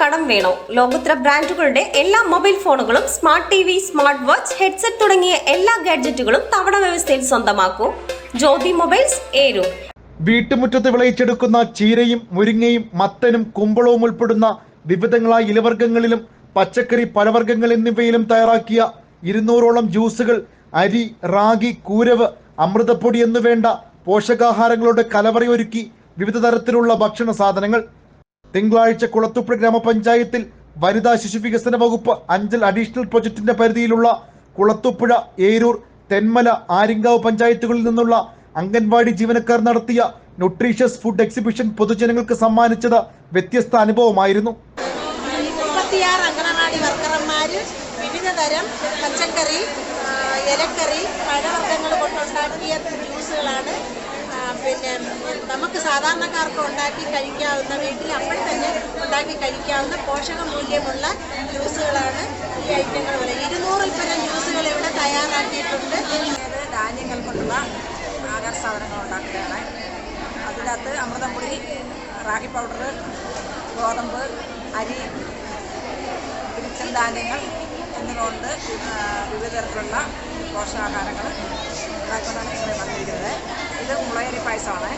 കടം വേണോ? ലോകോത്തര ബ്രാൻഡുകളുടെ എല്ലാ മൊബൈൽ ഫോണുകളും smart TV, smart watch, headset തുടങ്ങിയ എല്ലാ ഗാഡ്ജറ്റുകളും തവണ വ്യവസ്ഥയിൽ സ്വന്തമാക്കൂ. ജ്യോതി മൊബൈൽസ്, ഏരൂർ. വീട്ടുമുറ്റത്ത് വിളയിച്ചെടുക്കുന്ന ചീരയും മുരിങ്ങയും മത്തനും കുമ്പളവും ഉൾപ്പെടുന്ന വിവിധങ്ങളായ ഇലവർഗ്ഗങ്ങളിലും പച്ചക്കറി, പഴവർഗ്ഗങ്ങൾ എന്നിവയിലും തയ്യാറാക്കിയ 200ഓളം ജ്യൂസുകൾ, അരി, റാഗി, കൂരവ്, അമൃതപ്പൊടി എന്നുവേണ്ട പോഷകാഹാരങ്ങളുടെ കലവറയൊരുക്കി വിവിധ തരത്തിലുള്ള ഭക്ഷണ സാധനങ്ങൾ. തിങ്കളാഴ്ച കുളത്തൂപ്പുഴ ഗ്രാമപഞ്ചായത്തിൽ വനിതാ ശിശു വികസന വകുപ്പ് അഞ്ചൽ അഡീഷണൽ പ്രൊജക്ടിന്റെ പരിധിയിലുള്ള കുളത്തൂപ്പുഴ, ഏരൂർ, തെന്മല, ആര്യങ്കാവ് പഞ്ചായത്തുകളിൽ നിന്നുള്ള അംഗൻവാടി ജീവനക്കാർ നടത്തിയ ന്യൂട്രീഷ്യസ് ഫുഡ് എക്സിബിഷൻ പൊതുജനങ്ങൾക്ക് സമ്മാനിച്ചത് വ്യത്യസ്ത അനുഭവമായിരുന്നു. 36 അംഗനവാടി വർക്കർമാർ വിവിധ തരം പച്ചക്കറി, ഇലക്കറി, പഴവർഗ്ഗങ്ങൾ കൊണ്ടുണ്ടാക്കിയ ജ്യൂസുകളാണ്. പിന്നെ നമുക്ക് സാധാരണക്കാർക്ക് ഉണ്ടാക്കി കഴിക്കാവുന്ന, വീട്ടിൽ അപ്പോൾ തന്നെ ഉണ്ടാക്കി കഴിക്കാവുന്ന പോഷകമൂല്യമുള്ള ജ്യൂസുകളാണ് ഈ ഐറ്റങ്ങൾ പോലെ. 200-ൽ പരം ജ്യൂസുകൾ ഇവിടെ തയ്യാറാക്കിയിട്ടുണ്ട്. ധാന്യങ്ങൾ കൊണ്ടുള്ള ആഹാര സാധനങ്ങൾ ഉണ്ടാക്കുകയാണ്. അതിനകത്ത് അമൃതപ്പൊടി, റാഗി പൗഡർ, ഗോതമ്പ്, അരി, കിച്ചൻ ധാന്യങ്ങൾ എന്നിവ കൊണ്ട് വിവിധ തരത്തിലുള്ള പോഷകാഹാരങ്ങൾ ഉണ്ടാക്കുന്നതാണ് ഇവിടെ വന്നിരിക്കുന്നത്. ഇത് മുളയരി പായസമാണ്.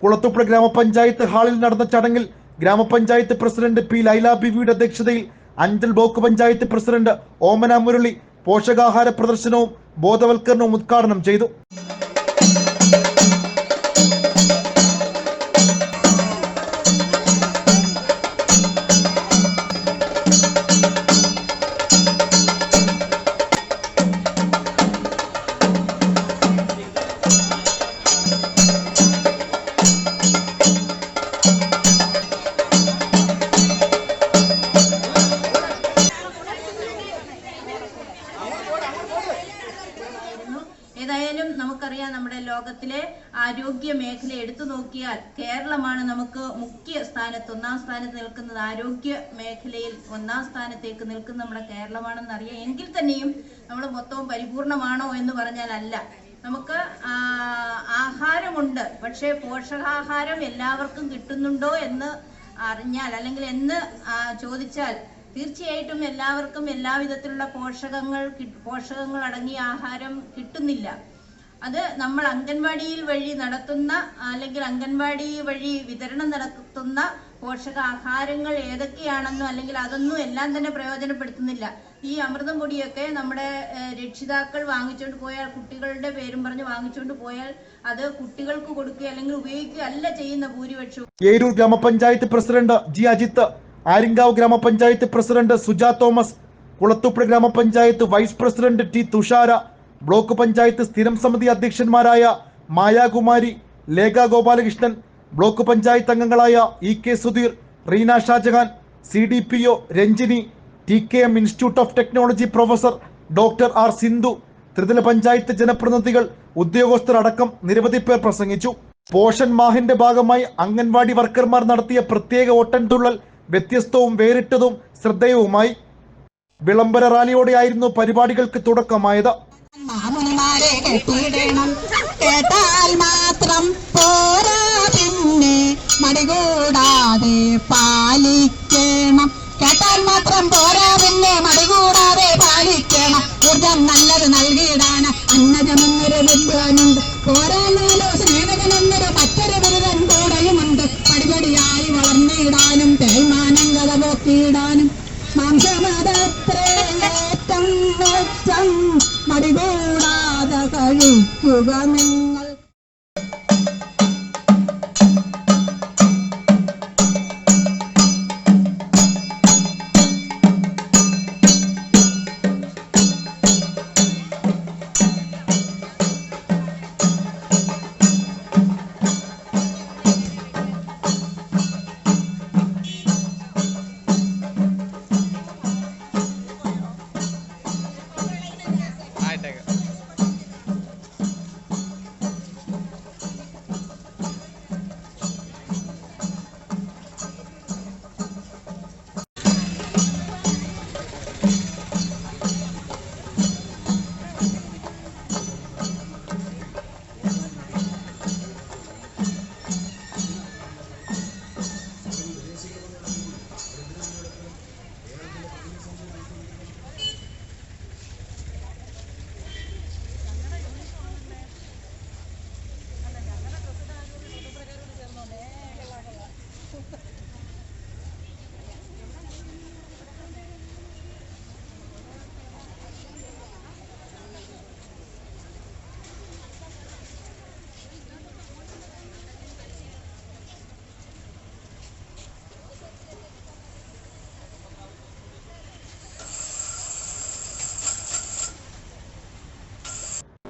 കുളത്തൂപ്പുഴ ഗ്രാമപഞ്ചായത്ത് ഹാളിൽ നടന്ന ചടങ്ങിൽ ഗ്രാമപഞ്ചായത്ത് പ്രസിഡന്റ് പി ലൈല ബിവിയുടെ അധ്യക്ഷതയിൽ അഞ്ചൽ ബ്ലോക്ക് പഞ്ചായത്ത് പ്രസിഡന്റ് ഓമന മുരളി പോഷകാഹാര പ്രദർശനവും ബോധവൽക്കരണവും ഉദ്ഘാടനം ചെയ്തു. ഏതായാലും നമുക്കറിയാം, നമ്മുടെ ലോകത്തിലെ ആരോഗ്യ മേഖല എടുത്തു നോക്കിയാൽ കേരളമാണ് നമുക്ക് മുഖ്യ സ്ഥാനത്ത്, 1-ാം സ്ഥാനത്ത് നിൽക്കുന്നത്. ആരോഗ്യ മേഖലയിൽ 1-ാം സ്ഥാനത്തേക്ക് നിൽക്കുന്ന നമ്മുടെ കേരളമാണെന്ന് അറിയാം. എങ്കിൽ തന്നെയും നമ്മൾ മൊത്തവും പരിപൂർണമാണോ എന്ന് പറഞ്ഞാൽ അല്ല. നമുക്ക് ആഹാരം പോഷകാഹാരമുണ്ട്, പക്ഷേ പോഷകാഹാരം എല്ലാവർക്കും കിട്ടുന്നുണ്ടോ എന്ന് അറിഞ്ഞാൽ അല്ലെങ്കിൽ എന്ന് ചോദിച്ചാൽ തീർച്ചയായിട്ടും എല്ലാവർക്കും എല്ലാവിധത്തിലുള്ള പോഷകങ്ങൾ അടങ്ങിയ ആഹാരം കിട്ടുന്നില്ല. അത് നമ്മൾ അംഗൻവാടിയിൽ വഴി നടത്തുന്ന അല്ലെങ്കിൽ അംഗൻവാടി വഴി വിതരണം നടത്തുന്ന പോഷകാഹാരങ്ങൾ ഏതൊക്കെയാണെന്നോ അല്ലെങ്കിൽ അതൊന്നും എല്ലാം തന്നെ പ്രയോജനപ്പെടുത്തുന്നില്ല. ഈ അമൃതം പൊടിയൊക്കെ നമ്മുടെ രക്ഷിതാക്കൾ വാങ്ങിച്ചുകൊണ്ട് പോയാൽ, കുട്ടികളുടെ പേരും പറഞ്ഞ് വാങ്ങിച്ചുകൊണ്ട് പോയാൽ അത് കുട്ടികൾക്ക് കൊടുക്കുക അല്ലെങ്കിൽ ഉപയോഗിക്കുക അല്ല ചെയ്യുന്ന ഭൂരിപക്ഷവും. ഏരൂർ ഗ്രാമപഞ്ചായത്ത് പ്രസിഡന്റ് ജി അജിത്ത്, ആര്യങ്കാവ് ഗ്രാമപഞ്ചായത്ത് president Suja Thomas, Kulathupuzha grama panchayat vice president T Thushara, block panchayat സ്ഥിരം സമിതി അധ്യക്ഷന്മാരായ മായാകുമാരി, ലേഖ ഗോപാലകൃഷ്ണൻ, ബ്ലോക്ക് പഞ്ചായത്ത് അംഗങ്ങളായ E K Sudheer, Reena Shajahan, CDPO Ranjini, TKM institute of technology professor doctor R Sindhu, ത്രിതല പഞ്ചായത്ത് ജനപ്രതിനിധികൾ, ഉദ്യോഗസ്ഥർ അടക്കം നിരവധി പേർ പ്രസംഗിച്ചു. പോഷൻ മാഹിന്റെ ഭാഗമായി അംഗൻവാടി വർക്കർമാർ നടത്തിയ പ്രത്യേക ഓട്ടൻതുള്ളൽ വ്യത്യസ്തവും വേറിട്ടതും ശ്രദ്ധേയവുമായി. വിളംബര റാലിയോടെയായിരുന്നു പരിപാടികൾക്ക് തുടക്കമായത്. മാമുനിമാരെ കെട്ടിയിടണം, കേട്ടാൽ മാത്രം പോരാ, പിന്നെ മടികൂടാതെ പാലിക്കണം. കേട്ടാൽ മാത്രം പോരാ, പിന്നെ മടികൂടാതെ പാലിക്കണം. ഊർജം നല്ലത് നൽകിയിടാൻ അന്നജമെന്നൊരു വിദ്വാനുണ്ട്, പോരാനാലോ സ്നേഹകനെന്നൊരു മറ്റൊരു ബിരുദം കൂടെയുമുണ്ട്. പടിപടിയായി വളർന്നിടാനും തേയ്മാനം കഥ പോക്കിയിടാനും മാംസമതത്രേറ്റം മെച്ചം, മടികൂടാതെ കഴിക്കുക നിങ്ങൾ.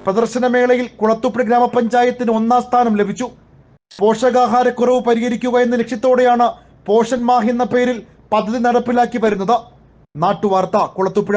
പ്രദർശനമേളയിൽ കുളത്തൂപ്പുഴ ഗ്രാമപഞ്ചായത്തിന് 1ാം സ്ഥാനം ലഭിച്ചു. പോഷകാഹാരക്കുറവ് പരിഹരിക്കുക എന്ന ലക്ഷ്യത്തോടെയാണ് പോഷൻ മാഹ് എന്ന പേരിൽ പദ്ധതി നടപ്പിലാക്കി വരുന്നത്. നാട്ടുവാർത്ത, കുളത്തൂപ്പുഴ.